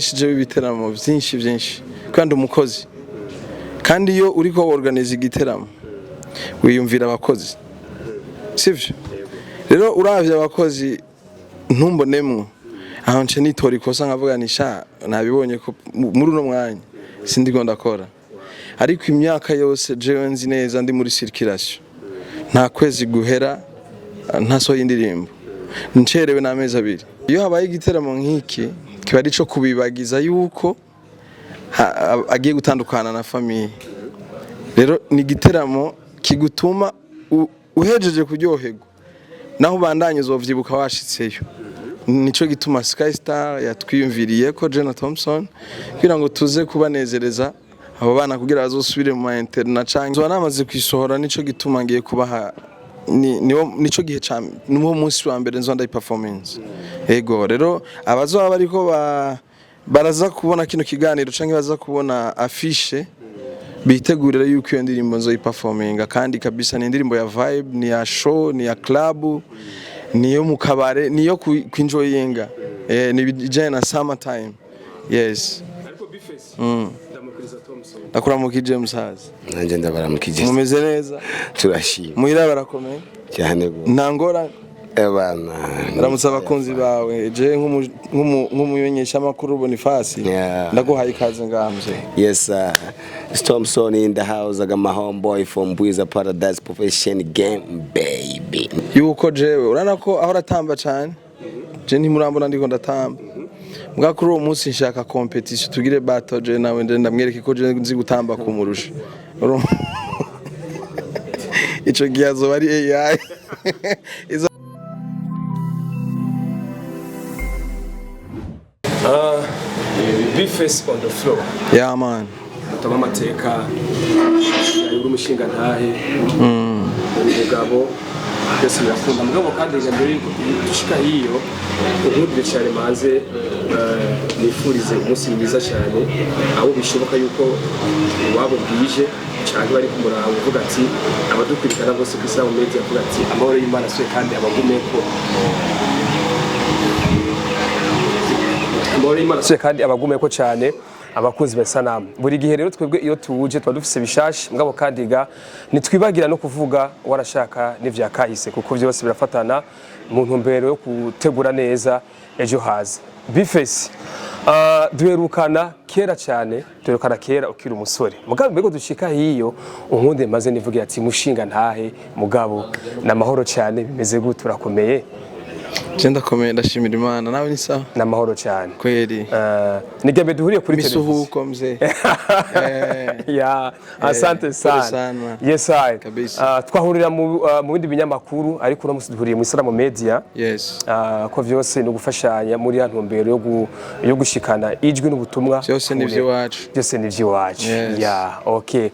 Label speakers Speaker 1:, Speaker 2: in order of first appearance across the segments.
Speaker 1: Shije ibiteramo byinshi kandi umukozi kandi iyo uriko organize igiteramo wiyumvira abakozi sivyo rero uravye abakozi ntumbonemwo aho nce nitora ikosa nkavuganisha nabibonye ko muri uno mwanya sindi go ndakora ariko imyaka yose jewe nzi neza ndi muri circulation nta kwezi guhera ntasohoye indirimbo ncerewe n'amezi abiri iyo habaye igiteramo nk'iki kiba ari cyo kubibagiza yuko agiye gutandukana na famille rero ni igiteramo kigutuma uhejeje kuryoherwa naho bandanye uzovyibuka washitseyo nico gituma Sky Star yatwiyumviriye ko Jenna Thompson kugira ngo tuze kubanezereza abo bana kugira bazosubire mu internet canke namaze kwisohora nico gituma ngiye kubaha nico gihe cyane nuwo munsi wa mbere nzonda performance ego rero abazoba bariko baraza kubona kino kiganiro canke baza kubona affiche bitegurira yuko iyo ndirimbo nzo performinga kandi kabisa ni indirimbo ya vibe ni ya show ni ya club ni yo mukabare ni yo kwinjoyinga ni bijanye na summer time yes ariko Bface ndamukiriza Thompson akuramukije musaza
Speaker 2: nanje ndabaramukije
Speaker 1: mumeze neza
Speaker 2: turashima
Speaker 1: muhira barakomeye
Speaker 2: cyane go
Speaker 1: ntangora
Speaker 2: ebana
Speaker 1: ndamusaba abakunzi bawe je nk'umumenyesha makuru Boniface ndaguhaye ikaze ngamje
Speaker 2: yes sir Thompson in the house aga my homeboy from Bwiza Paradise Profession Game baby
Speaker 1: yuko jewe urana ko aho ratamba cyane je ntimurambona ndiko ndatamba mbwa kuri uwo munsi nshaka competition tugire battle je nawe ndamwereke ko je nzi gutamba kumurusha ico giyazo bari AI
Speaker 3: Bface on the floor.
Speaker 1: Yeah man.
Speaker 3: Mutama amateka y'umushinga ntahe. Umugabo byose birakunda mugabo kandi mbere yuko dushika hiyo ubundi cyane maze nifurize umunsi mwiza cyane aho bishoboka yuko wabo bwije cyane bari kumuranga uvuga ati abadukurikana bose kwisa mu media avuga ati amahoro y'Imana swe kandi abagumeko Mbore Imana swe kandi abagumeko cyane abakunzi b'Sanamu buri gihe rero twebwe iyo tuje twa dufise bishashi mugabo kandi ga nitwibagira no kuvuga warashaka n'ivyakahise kuko byose birafatana mu ntumbero yo gutegura neza ejo haza Bface duherukana kera cyane duherukana kera ukiri umusore mugabo mbego dushika hiyo unkunde maze nivugira ati mushinga ntahe mugabo namahoro cyane bimeze gute urakomeye
Speaker 1: Jenda komeye ndashimira Imana nawe ni sawa
Speaker 3: namahoro cyane
Speaker 1: kweli
Speaker 3: nigembe duhuriye kuri
Speaker 1: misuhuko mzee
Speaker 3: ya asante sana yes I twahurira mu bindi binyamakuru ariko no duhuriye mu Sanamu Media
Speaker 1: yes
Speaker 3: ko vyose no gufashanya muri ntumbero yo gushikana ijwi n'ubutumwa
Speaker 1: byose nivyo wacu
Speaker 3: byose nivyo wacu ya okay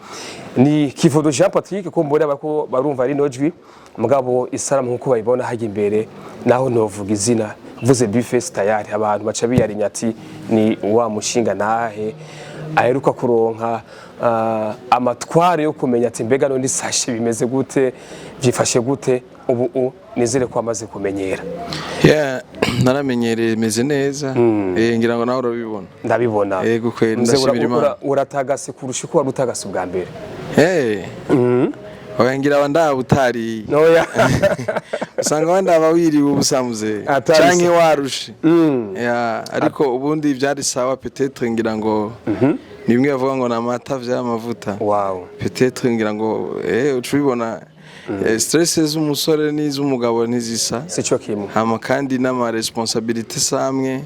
Speaker 3: ni Kivodo Jean Patrick ko mbore bako barumva ari nojwi mugabo Isanamu nkuko bayibona haje imbere naho novuga izina vuze Bface tayari abantu baca biyarinya ati ni wa mushinga nahe aheruka kuronka amatware yo kumenya ati mbega no ndisashe bimeze gute byifashe gute ubu nizere ko amaze kumenyera
Speaker 1: naramenyereye meze neza ngira ngo nawe urabibona
Speaker 3: ndabibona
Speaker 1: yego kweli ndashimira Imana
Speaker 3: uratagase kurusha uko warutagase ubwa mbere
Speaker 1: wagangira abanda butari
Speaker 3: noya
Speaker 1: usanga abanda bawiriwe ubusamuze canke warushe ariko ubundi byari sawa peut-être ngira ngo nimwe bavuga ngo namata vy'amavuta
Speaker 3: wow
Speaker 1: peut-être ngira ngo ucubibona stress z'umusore n'iz'umugabo ntizisa
Speaker 3: sico kimwe
Speaker 1: hama kandi n'ama responsabilité samwe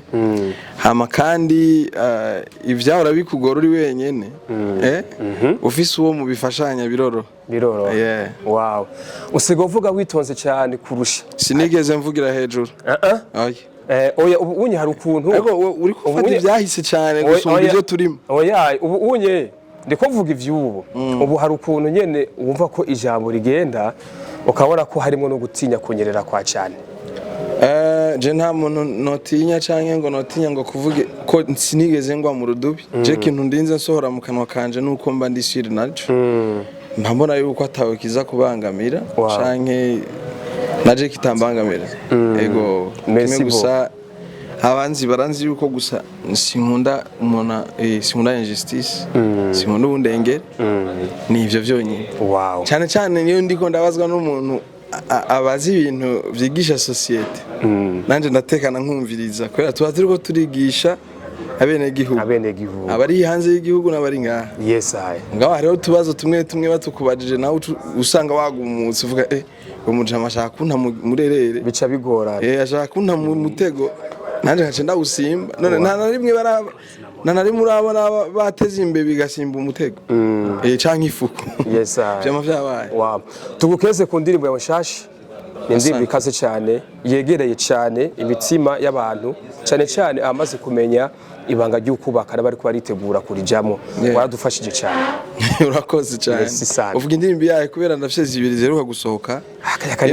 Speaker 1: hama kandi ivyahora bikugora uri wenyene ufise uwo mu bifashanya biroro wow usiga uvuga witonze cyane kurusha sinigeze mvugira hejuru
Speaker 3: oya ubunye hari ukuntu
Speaker 1: uri kufata ivyahise cyane gusumba ivyo turimo
Speaker 3: oya ubunye ndiko mvuga ivyubu ubu hari ukuntu nyene wumva ko ijambo rigenda ukabona ko harimo no gutinya kunyerera kwa cyane
Speaker 1: je nta muntu notinya canke ngo notinya ngo kuvuge ko sinigeze ngwa mu rudubi je kintu ndinze nsohora mu kanwa kanje nuko mba ndishira naco mbona yuko atawe kiza kubangamira canke naje kitambangamira ego kimwe gusa abanzi baranzi yuko gusa sinkunda umuntu sinkunda injustice sinkunda ubundengere ni ivyo vyonyine.
Speaker 3: Wow.
Speaker 1: Cyane cyane niyo ndiko ndabazwa n'umuntu abazi ibintu vyigisha societe nanje ndatekana nkumviriza kubera tuba turiko turigisha abenegihugu abari hanze y'igihugu n'abari ngaha.
Speaker 3: Yes I.
Speaker 1: Ngaho hariho utubazo tumwe batukubajije nawe usanga wagumutse uvuga umujama ashaka kunta murerere
Speaker 3: bica bigora.
Speaker 1: Ashaka kunta mu mutego nanje nkace ndawusimba none nta na rimwe urabona bateze imbe bigasimba umutego canke ifuku.
Speaker 3: Yes I.
Speaker 1: Vyama vyabaye.
Speaker 3: Wow. Tugukeze ku ndirimbo yawe shashi. Indirimbo ikaze cyane yegereye cyane imitima y'abantu cyane cyane amaze kumenya ibanga ry'ukubaka bari baritegura kurijamo. Waradufashije cyane.
Speaker 1: Urakoze cyane. Uvuga indirimbo yawe kubera ndafise zibiri zeruka gusohoka.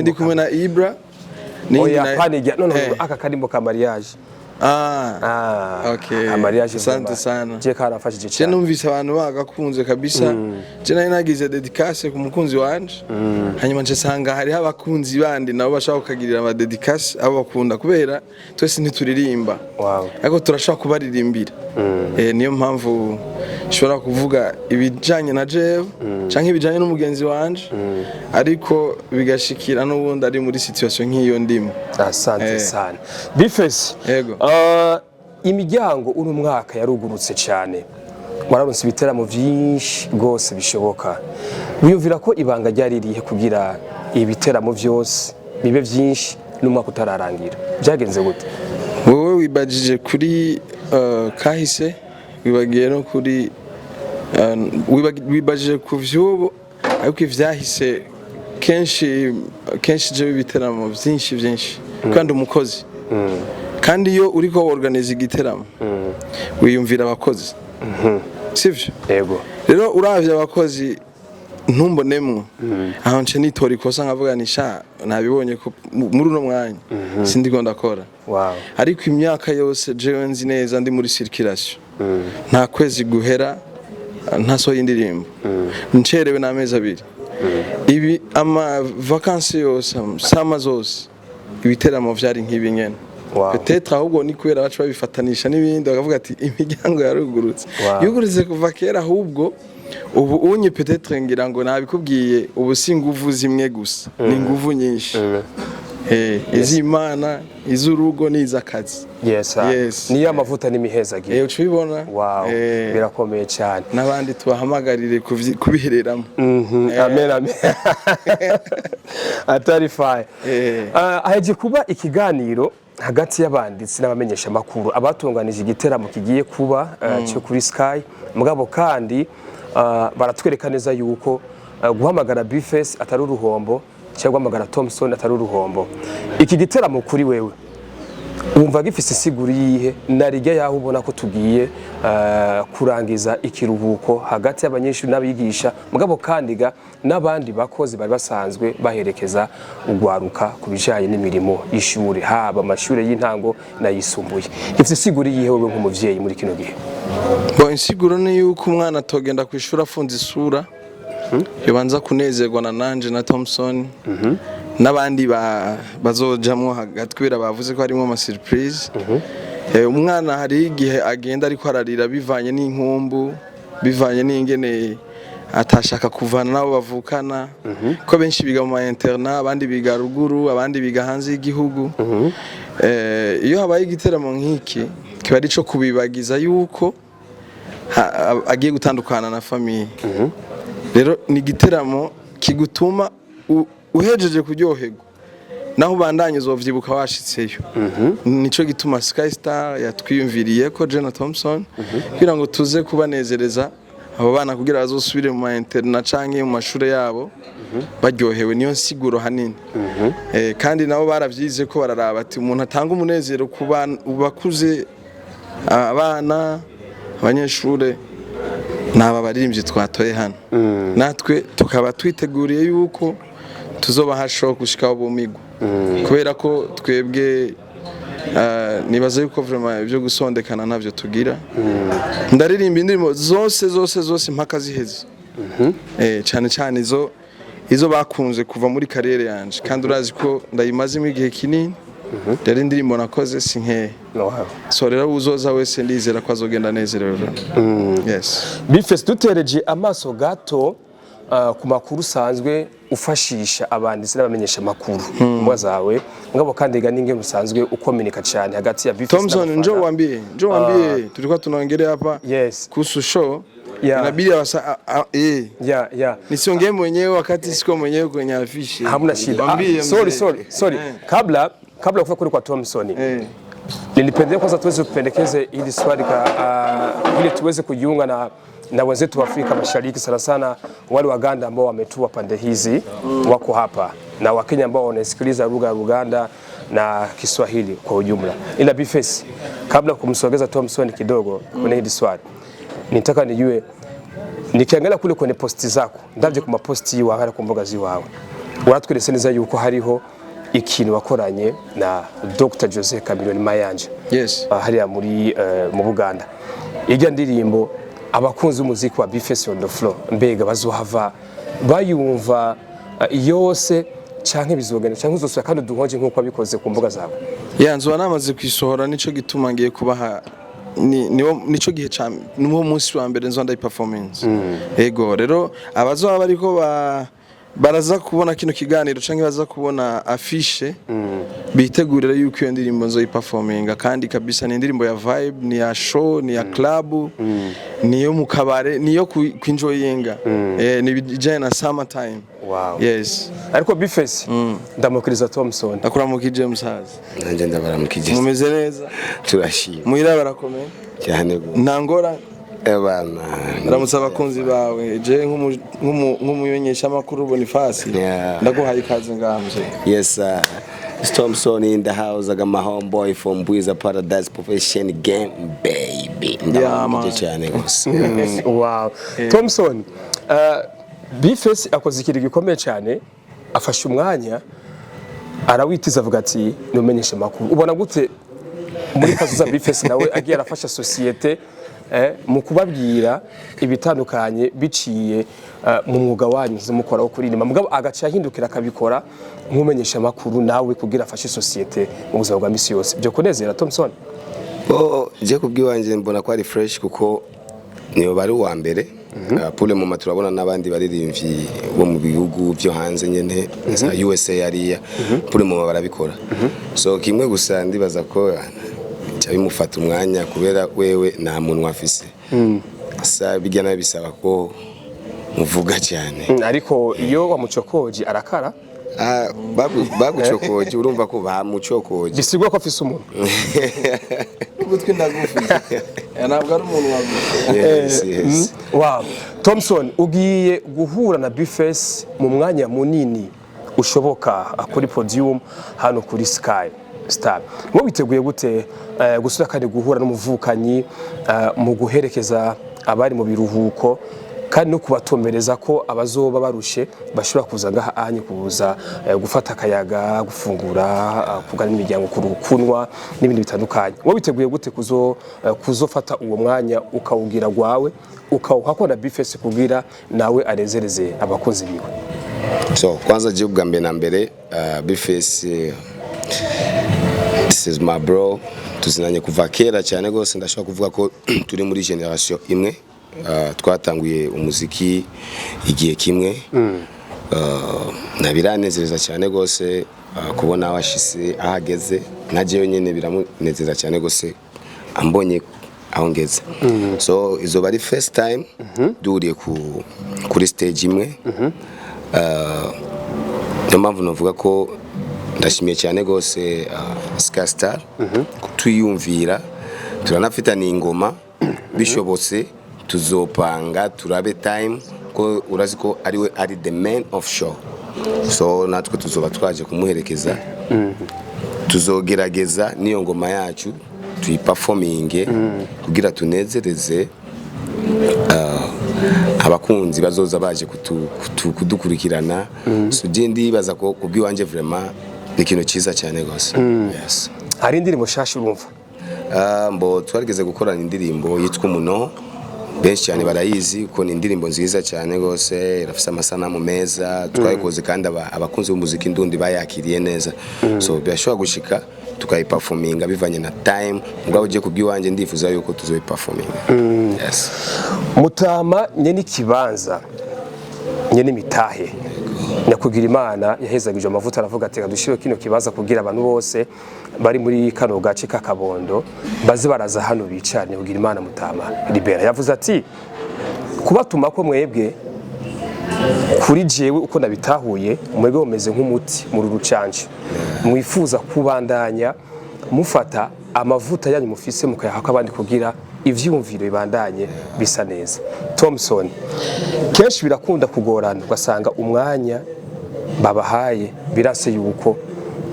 Speaker 1: Ndi kumwe na Ibra.
Speaker 3: Oya panijya none aka karimbo ka mariage.
Speaker 1: Okay.
Speaker 3: Mariage
Speaker 1: asante sana.
Speaker 3: Je karafashije cyane.
Speaker 1: Je numvise abantu bagakunze kabisa. Je nari nagize dedicace ku mukunzi wanje. Hanyuma nje sanga hari abakunzi bandi nabo bashaka kugirira ama dedicace abo bakunda kubera twese ntituririmba.
Speaker 3: Wow.
Speaker 1: Ariko turashaka kubaririmbira. Niyo mpamvu shobora kuvuga ibijanye na jewe canke ibijanye n'umugenzi wanje ariko bigashikira n'ubundi ari muri situation nk'iyo ndimo.
Speaker 3: Asante sana. Bifes.
Speaker 1: Yego.
Speaker 3: Imiryango uri umwaka yarugurutse cyane. Wararonse ibiteramo byinshi gose bishoboka. Wiyumvira ko ibanga ryari rihe kugira ibiteramo byose bibe byinshi n'umwaka utararangira. Byagenze gute?
Speaker 1: Wowe wibajije kuri kahise wibagiye no kuri wibajije ku vyubo ariko ivyahise kenshi je ibiteramo byinshi kandi umukozi kandi iyo uriko organize igiteramo wiyumvira abakozi sivyo.
Speaker 3: Yego.
Speaker 1: Rero uravye abakozi ntumbonemwo aho nce nitora ikosa nkavuga ni sha nabibonye ko muri uno mwanya sindi go ndakora.
Speaker 3: Wow.
Speaker 1: Ariko imyaka yose jewe nzi neza ndi muri circulation nta kwezi guhera ntasohoye indirimbo ncerewe n'amezi abiri ibi ama vacances yose sama zose ibiteramo vyari nk'ibi nyene. Peut-être ahubwo ni kubera bacu babifatanisha n'ibindi bakavuga ati imiryango yarugurutse yugurutse kuva kera ahubwo ubu unye peut-être ngira ngo nabikubwiye ubu si nguvu zimwe gusa ni nguvu nyinshi. Izimana izurugo n'izakazi.
Speaker 3: Yes. Niyo amavuta n'imihezagiye.
Speaker 1: Ucibona?
Speaker 3: Wow. Birakomeye cyane.
Speaker 1: Nabandi tubahamagarire kubihereramo.
Speaker 3: Amen. Atari fine. Aheje kuba ikiganiro hagati y'abanditsi n'abamenyesha makuru abatunganije igiteramo kigiye kuba cyo kuri Sky mugabo kandi baratwereka neza yuko guhamagara Bifes atari uruhombo cyangwa guhamagara Thompson atari uruhombo. Iki giteramo kuri wewe wumva gifise isiguri yihe narijya yaho ubona ko tugiye kurangiza ikiruhuko hagati y'abanyeshuri n'abigisha mugabo kandiga n'abandi bakozi bari basanzwe baherekeza ugwaruka kubijanye n'imirimo y'ishuri haba amashure y'intango nayisumbuye. Gifise isiguri yihe wewe nk'umuvyeyi muri kino gihe?
Speaker 1: Bo insiguro ni yuko umwana atogenda kwishura afunze isura yobanza kunezerwa na nanje na Thompson n'abandi bazojamwo hagati kubera bavuze ko harimo ama surprise. Umwana hari igihe agenda ariko ararira bivanye n'inkumbu bivanye n'ingene atashaka kuvana nabo bavukana ko benshi biga mu interna abandi biga ruguru abandi biga hanze y'igihugu. Iyo habaye igiteramo nk'iki kiba ari cyo kubibagiza yuko agiye gutandukana na famille. Rero ni igiteramo kigutuma uhejeje kuryoherwa naho bandanye uzovyibuka washitseyo. Nico gituma Sky Star yatwiyumviriye ko Jenna Thompson kugira ngo tuze kubanezereza abo bana kugira bazosubire mu interna canke mu mashure yabo baryohewe niyo nsiguro hanini. Kandi nabo baravyize ko bararaba ati umuntu atanga umunezero ku bakuze abana abanyeshure naba baririmbyi twatoye hano natwe tukaba twiteguriye yuko tuzoba hasho gushika ubumigwa kubera ko twebwe nibaza yuko vraiment ibyo gusondekana navyo tugira. Ndaririmba indirimbo zose mpaka ziheze cyane izo bakunze kuva muri karere yanje kandi urazi ko ndayimazemo igihe kinini rero indirimbo nakoze si nkeya
Speaker 3: Wow.
Speaker 1: so rero uzoza wese ndizera ko azogenda nezerewe yes
Speaker 3: Bifes dutereje amaso gato ku makuru usanzwe ufashisha abanditsi n'abamenyesha makuru mbwa zawe ngabo kandi ga ninge musanzwe ukominika cyane hagati ya Bifes
Speaker 1: Thompson njoo waambie tulikuwa tunaongelea hapa
Speaker 3: yes
Speaker 1: kuhusu show
Speaker 3: Yeah.
Speaker 1: inabidi
Speaker 3: yeah
Speaker 1: nisiongee mwenyewe wakati siko mwenyewe kwenye afishi
Speaker 3: hamna shida
Speaker 1: Waambie,
Speaker 3: sorry kabla kufa kule kwa Thompson nilipendea kwanza tuweze kupendekeze ili swali ili tuweze kujiunga na wenzetu wa Afrika Mashariki sana sana wale Waganda ambao wametua pande hizi wako hapa na Wakenya ambao wanasikiliza lugha ya Uganda na Kiswahili kwa ujumla. Ila Bifes, kabla kumsogeza Thompson kidogo kwenye hili swali, nitaka nijue, nikiangalia kule kwenye posti zako ndavye ku maposti yiwawe ku mboga ziwawe waratweretse neza yuko hariho ikintu wakoranye na Dr. Jose Chameleone Mayanja
Speaker 1: yes
Speaker 3: hariya muri mu Buganda. Ijya ndirimbo abakunzi b'umuziki wa Bifes on the floor mbega bazohava bayumva yose canke bizogenda canke uzosura kandi duhonje nkuko abikoze ku mboga zawe.
Speaker 1: nzuba namaze kwisohora nico gituma ngiye kubaha nico gihe cyane n'uwo munsi wa mbere nzonda performance ego rero abazoba bariko baraza kubona kino kiganiro canke baza kubona afishe bitegurira yuko iyo ndirimbo nzo performinga kandi kabisa ni indirimbo ya vibe ni ya show ni ya club ni yo mu kabare ni yo kwinjoyinga ni bijanye na summer time.
Speaker 3: Wow.
Speaker 1: Yes.
Speaker 3: Ariko Bifes ndamukiriza Thompson.
Speaker 1: Akuramukije musaza.
Speaker 2: Nanje ndabaramukije.
Speaker 1: Mumeze neza?
Speaker 2: Turashima.
Speaker 1: Muhira barakomeye?
Speaker 2: Cyane go.
Speaker 1: Ntangora
Speaker 2: Ebana.
Speaker 1: Ndamutsa abakunzi bawe je nk'umumenyesha makuru Boniface. Ndaguhaye ikaze ngamje.
Speaker 2: Yes sir. Thompson in the house, I got my homeboy from Bwiza Paradise Profession Game baby.
Speaker 3: Wow. Thompson, Bifes akoze ikintu gikomeye cyane, afashe umwanya arawitiza avuga ati numenyeshe makuru. Ubona gute muri kazuza Bifes nawe agiye arafasha societe mu kubabwira ibitandukanye biciye mu mwuga wanyu mukora wo kuririmba mugabo agaca hindukira akabikora nk'umenyesha makuru nawe kugira afashe societe mu buzima bwa misi yose. Byo kunezera Thompson?
Speaker 2: Je kubwiwanje mbona ko ari fresh kuko niyo bari wa mbere. Pule mu turabona n'abandi baririmvyi bo mu bihugu byo hanze nyene USA yariya pule mu barabikora. So kimwe gusa ndibaza ko bimufata umwanya kubera wewe nta muntu afise. Asa bijyana bisaba ko muvuga cyane.
Speaker 3: Ariko iyo wamucokoje arakara?
Speaker 2: Bagucokoje urumva ko bamucokoje.
Speaker 3: Bisigwa ko afise umuntu.
Speaker 1: Gutwi ndagufize. Ntabwo ari umuntu
Speaker 2: Yes.
Speaker 3: Wow. Thompson ugiye guhura na Bifes mu mwanya munini ushoboka kuri podium hano kuri Sky Star. Mo biteguye gute gusura kandi guhura n'umuvukanyi mu guherekeza abari mu biruhuko kandi no kubatomereza ko abazoba barushe bashobora kuza ngaha anye kuza gufata akayaga gufungura kugana imiryango kurukunwa n'ibindi bitandukanye. Wo biteguye gute kuzofata uwo mwanya ukawugira gwawe ukawuhakora Bifes kugira nawe arezereze abakunzi biwe?
Speaker 2: So kwanza je bwa mbere na mbere Bifes this is my bro tuzinanye kuva kera cyane gose ndashaka kuvuga ko turi muri generation imwe twatanguye umuziki igihe kimwe nabiranezereza cyane gose kubona washise ahageze naje yonyene biramunezeza cyane gose ambonye aho ngeze. So izo bari first time duriye kuri stage imwe mpamvu novuga ko ndashimiye cyane gose Sky Star tuyumvira turanafita ni ingoma bishobotse tuzopanga turabe time ko urazi ko ariwe ari the man of show. So natwe tuzoba twaje kumuherekeza tuzogerageza niyo ngoma yacu tuyiperforminge kugira tunezereze abakunzi bazoza baje kudukurikirana. So je ndibaza ko kubwiwanje vraiment ikintu cyiza cyane gose. Yes.
Speaker 3: Hari indirimbo shashi urumva?
Speaker 2: Mbo twarigeze gukorana indirimbo yitwa Umuno benshi cyane barayizi ko ni indirimbo nziza cyane gose irafise amasanamu meza twayikoze kandi abakunzi b'umuziki ndundi bayakiriye neza. So byashobora gushika tukayiperforminga bivanye na time mugabo je kubwiwanje ndifuza yuko tuzoyiperforminga. Yes.
Speaker 3: Mutama nyene ikibanza nyene mitahe nyakugira Imana yahezagije amavuta aravuga ati dushire kino kibanza kugira abantu bose bari muri kano gace k'Akabondo bazi baraza hano bicane kugira Imana Mutama Libera yavuze ati kubatuma ko mwebwe kuri jewe uko nabitahuye mwebwe umeze nk'umuti muri rucanje mwifuza kubandanya mufata amavuta yanyu mufise mukayahaka abandi kugira ivyumviro bibandanye bisa neza. Thompson kenshi birakunda kugorana ugasanga umwanya babahaye birase yuko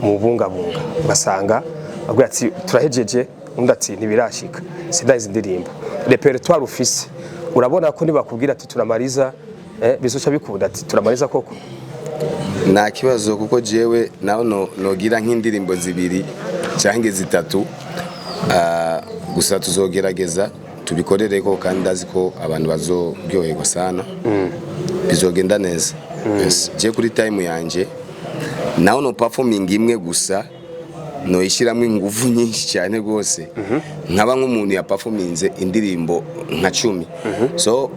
Speaker 3: mubungabunga ugasanga avuga ati turahejeje undi ati ntibirashika sindayize indirimbo repertoire ufise urabona ko nibakubwira ati turamariza bizoca bikunda ati turamariza koko
Speaker 2: nta kibazo kuko jewe naho nogira nk'indirimbo zibiri cyangwa zitatu gusa tuzogerageza tubikorere ko kandi ndazi ko abantu bazoryoherwa sana bizogenda neza. Yes. Je kuri time yanje naho no performing imwe gusa no ishiramwe ingufu nyinshi cyane gose nkaba nk'umuntu ya performinze indirimbo nka 10 so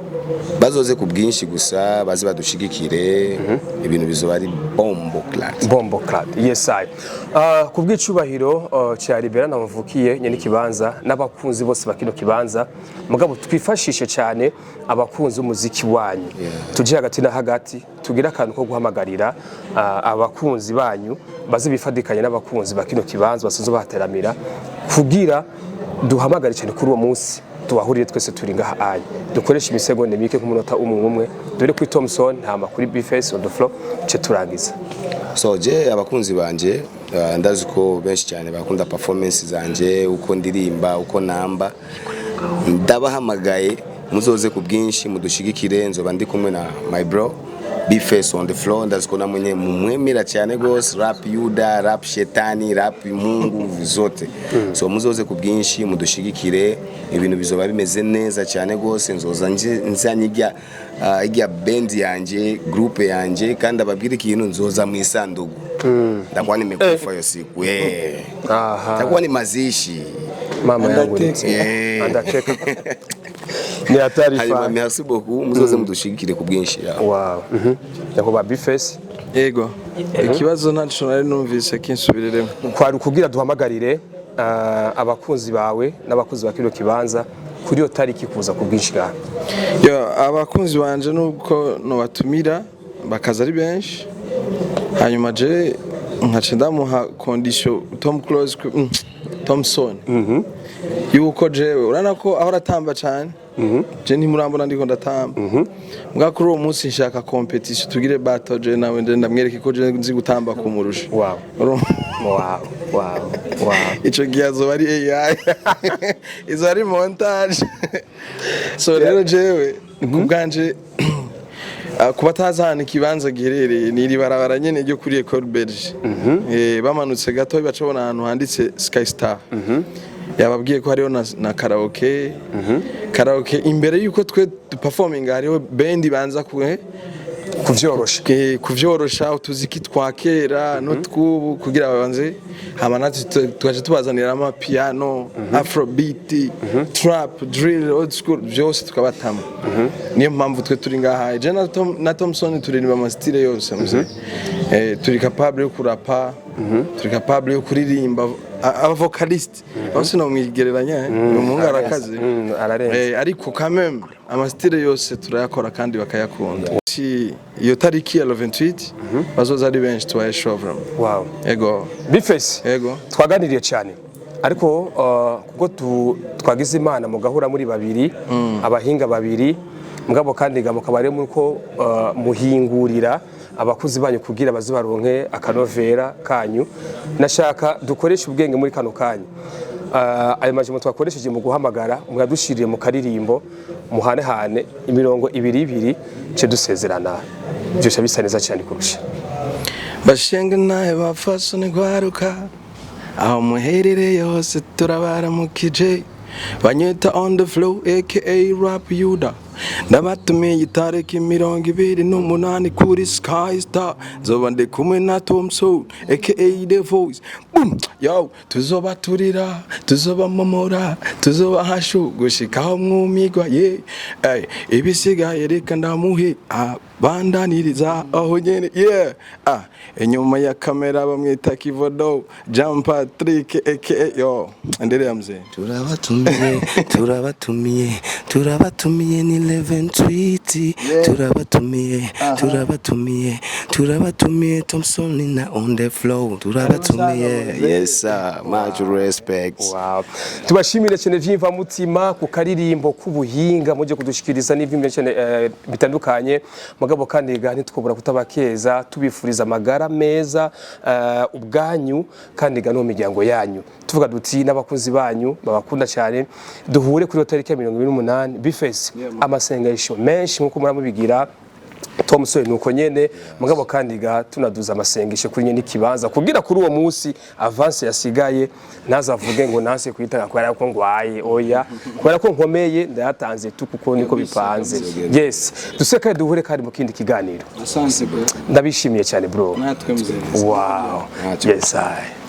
Speaker 2: bazoze ku bwinshi gusa bazi badushigikire ibintu bizoba ari bombo clad.
Speaker 3: Yes I ku bw'icubahiro cya Libera namuvukiye nyene kibanza n'abakunzi bose bakino kibanza mugabo twifashishe cyane abakunzi umuziki wanyu tuje hagati na hagati tugira akantu ko guhamagarira abakunzi banyu bazi bifadikanye n'abakunzi bakino kibanza basozo bateramira kugira duhamagare cyane kuri uwo munsi tubahurire twese turi ngaha anye dukoresha imisegonde mike nk'umunota umwe dore kuri Thompson nta makuri Bface on the floor cyo turangiza.
Speaker 2: So je abakunzi banje ndazi ko benshi cyane bakunda performance zanje uko ndirimba uko namba ndabahamagaye muzoze ku bwinshi mudushigikire nzoba ndi kumwe na my bro Bface on the floor ndazi ko namwe mumwemera cyane gose rap Yuda rap Shetani rap Mungu zote so muzoze ku bwinshi mudushigikire ibintu bizoba bimeze neza cyane gose nzoza nzanyiga ijya band yanje groupe yanje kandi ababwira ikintu nzoza mu isanduku ndakuwa nimekufa yo siku ndakuwa ni mazishi
Speaker 3: mama yangu andacheka ni hatari
Speaker 2: fa merci beaucoup muzoze mudushigikire ku bwinshi
Speaker 3: wow yako ba Bface
Speaker 1: yego ikibazo ntaco nari numvise kinsubireremo
Speaker 3: kwari kugira duhamagarire abakunzi bawe n'abakunzi bakiro kibanza kuri yo tariki kuza ku bwinshi ga
Speaker 1: yo abakunzi banje nuko no batumira bakaza ari benshi hanyuma je nkace ndamuha condition Thompson yuko jewe urana ko aho ratamba cyane je ntimurambona ndiko ndatamba mbwa kuri uwo munsi nshaka competition tugire battle je nawe ndamwereke ko je nzi gutamba kumurusha.
Speaker 3: Wow.
Speaker 1: Ico giyazo bari AI izo ari montage so rero jewe kubganje kuba tazana ikibanza giherereye niri barabara nyene ryo kuri Ecole Belge bamanutse gato bacabona ahantu handitse Sky Star yababwiye ko hariho na karaoke karaoke imbere yuko twe performing hariho band banza kuvyorosha utuziki twakera no twubu kugira babanze hamanati twaje tubazanira ama piano afrobeat trap drill old school byose tukabatama niyo mpamvu twe turi ngaha je na Thompson turi ba style yose muze turi capable yo kurapa turi capable yo kuririmba aba vocalist bose no mwigereranya umuntu arakaze ariko quand même ama style yose turayakora kandi bakayakunda iyo tariki ya 28 bazoza ari benshi twaye showroom.
Speaker 3: Wow.
Speaker 1: Ego
Speaker 3: Bface
Speaker 1: ego
Speaker 3: twaganiriye cyane ariko kuko twagize Imana mugahura muri babiri abahinga babiri mugabo kandi gamukabare muko muhingurira abakuzi banyu kugira bazibaronke akanovera kanyu nashaka dukoresha ubwenge muri kano kanyu ayo majimo twakoresheje mu guhamagara mwadushiriye mu karirimbo muhanehane imirongo ibiri cyo dusezerana byose bisa neza cyane kurusha
Speaker 1: bashenga naye bafasone gwaruka aho muherereye hose turabaramukije banyeta on the flow aka rap Yuda ndabatumiye itariki 28 kuri Sky Star zoba ndi kumwe na Tom Soul aka The Voice boom yo tuzoba turira tuzoba momora tuzoba hashu gushikaho mwumigwa ye ibisigaye reka ndamuhe bandaniriza aho nyene inyuma ya kamera bamwita Kivodo Jean Patrick aka yo endelea mzee
Speaker 2: turabatumiye ni 11 tweet turabatumiye Thompson na on the flow turabatumiye yes sir much respect
Speaker 3: wow tubashimire cyane vyimva mutima ku karirimbo kubuhinga muje kudushikiriza n'ivimwe cyane bitandukanye mugabo kandi gani tukobora kutabakeza tubifuriza amagara meza ubwanyu kandi gano miryango yanyu tuvuga duti n'abakunzi banyu babakunda cyane duhure kuri tariki ya 28 bifese amasengesho menshi nkuko muramubigira Tom Soul nuko nyene mugabo kandi ga tunaduza amasengesho kuri nyene kibanza kugira kuri uwo munsi avance yasigaye nazavuge ngo nanse kwitanga kwera ko ngwaye oya kwera ko nkomeye ndayatanze tukuko niko bipanze yes duseka duhure kandi mu kindi kiganiro
Speaker 1: asante bro
Speaker 3: ndabishimiye cyane bro
Speaker 1: natwe muzee
Speaker 3: wow yes I